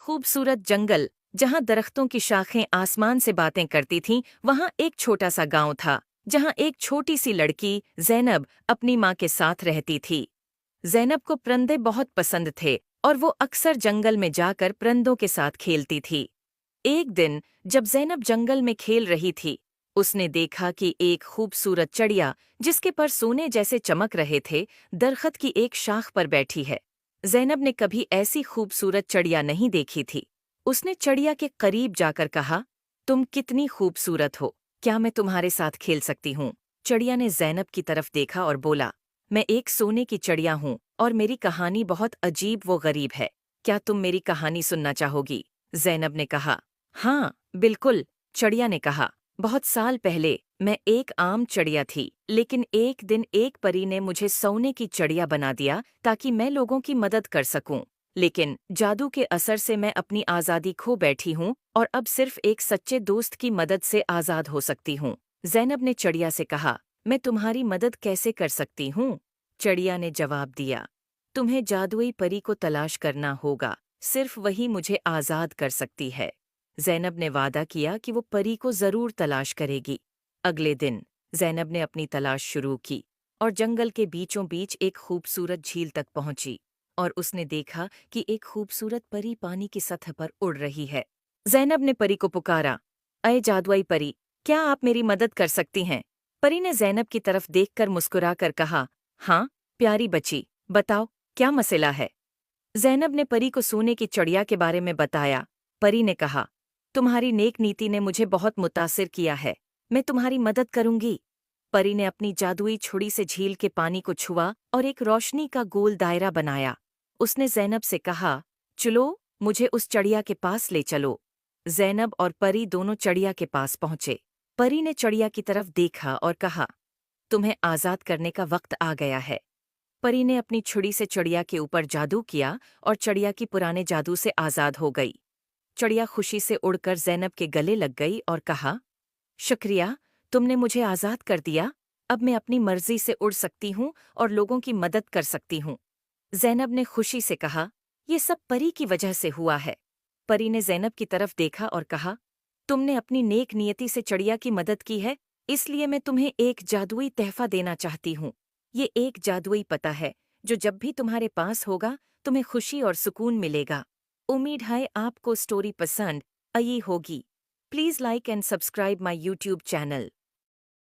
खूबसूरत जंगल, जहाँ दरख्तों की शाखें आसमान से बातें करती थीं, वहाँ एक छोटा सा गांव था, जहाँ एक छोटी सी लड़की ज़ैनब अपनी माँ के साथ रहती थी। ज़ैनब को परिंदे बहुत पसंद थे और वो अक्सर जंगल में जाकर परिंदों के साथ खेलती थी। एक दिन जब ज़ैनब जंगल में खेल रही थी, उसने देखा कि एक खूबसूरत चिड़िया, जिसके पर सोने जैसे चमक रहे थे, दरख्त की एक शाख पर बैठी है। ज़ैनब ने कभी ऐसी खूबसूरत चिड़िया नहीं देखी थी। उसने चिड़िया के करीब जाकर कहा, तुम कितनी खूबसूरत हो, क्या मैं तुम्हारे साथ खेल सकती हूँ? चिड़िया ने ज़ैनब की तरफ देखा और बोला, मैं एक सोने की चिड़िया हूँ और मेरी कहानी बहुत अजीब व गरीब है। क्या तुम मेरी कहानी सुनना चाहोगी? ज़ैनब ने कहा। हाँ, बिल्कुल, चिड़िया ने कहा। बहुत साल पहले मैं एक आम चिड़िया थी, लेकिन एक दिन एक परी ने मुझे सोने की चिड़िया बना दिया ताकि मैं लोगों की मदद कर सकूं। लेकिन जादू के असर से मैं अपनी आज़ादी खो बैठी हूँ और अब सिर्फ एक सच्चे दोस्त की मदद से आज़ाद हो सकती हूँ। ज़ैनब ने चिड़िया से कहा, मैं तुम्हारी मदद कैसे कर सकती हूँ? चिड़िया ने जवाब दिया, तुम्हें जादुई परी को तलाश करना होगा, सिर्फ वही मुझे आज़ाद कर सकती है। ज़ैनब ने वादा किया कि वो परी को ज़रूर तलाश करेगी। अगले दिन ज़ैनब ने अपनी तलाश शुरू की और जंगल के बीचों बीच एक खूबसूरत झील तक पहुंची और उसने देखा कि एक खूबसूरत परी पानी की सतह पर उड़ रही है। ज़ैनब ने परी को पुकारा, अये जादुई परी, क्या आप मेरी मदद कर सकती हैं? परी ने ज़ैनब की तरफ देखकर मुस्कुराकर कहा, हाँ, प्यारी बच्ची, बताओ, क्या मसला है? ज़ैनब ने परी को सोने की चिड़िया के बारे में बताया। परी ने कहा, तुम्हारी नेक नीति ने मुझे बहुत मुतासिर किया है, मैं तुम्हारी मदद करूंगी। परी ने अपनी जादुई छुरी से झील के पानी को छुआ और एक रोशनी का गोल दायरा बनाया। उसने ज़ैनब से कहा, चलो, मुझे उस चिड़िया के पास ले चलो। ज़ैनब और परी दोनों चिड़िया के पास पहुंचे। परी ने चिड़िया की तरफ देखा और कहा, तुम्हें आज़ाद करने का वक्त आ गया है। परी ने अपनी छुरी से चिड़िया के ऊपर जादू किया और चिड़िया की पुराने जादू से आज़ाद हो गई। चिड़िया खुशी से उड़कर ज़ैनब के गले लग गई और कहा, शुक्रिया, तुमने मुझे आज़ाद कर दिया। अब मैं अपनी मर्जी से उड़ सकती हूँ और लोगों की मदद कर सकती हूँ। ज़ैनब ने खुशी से कहा, ये सब परी की वजह से हुआ है। परी ने ज़ैनब की तरफ देखा और कहा, तुमने अपनी नेक नियति से चिड़िया की मदद की है, इसलिए मैं तुम्हें एक जादुई तोहफा देना चाहती हूँ। ये एक जादुई पता है, जो जब भी तुम्हारे पास होगा, तुम्हें खुशी और सुकून मिलेगा। उम्मीद है आपको स्टोरी पसंद आई होगी। Please like and subscribe my YouTube channel.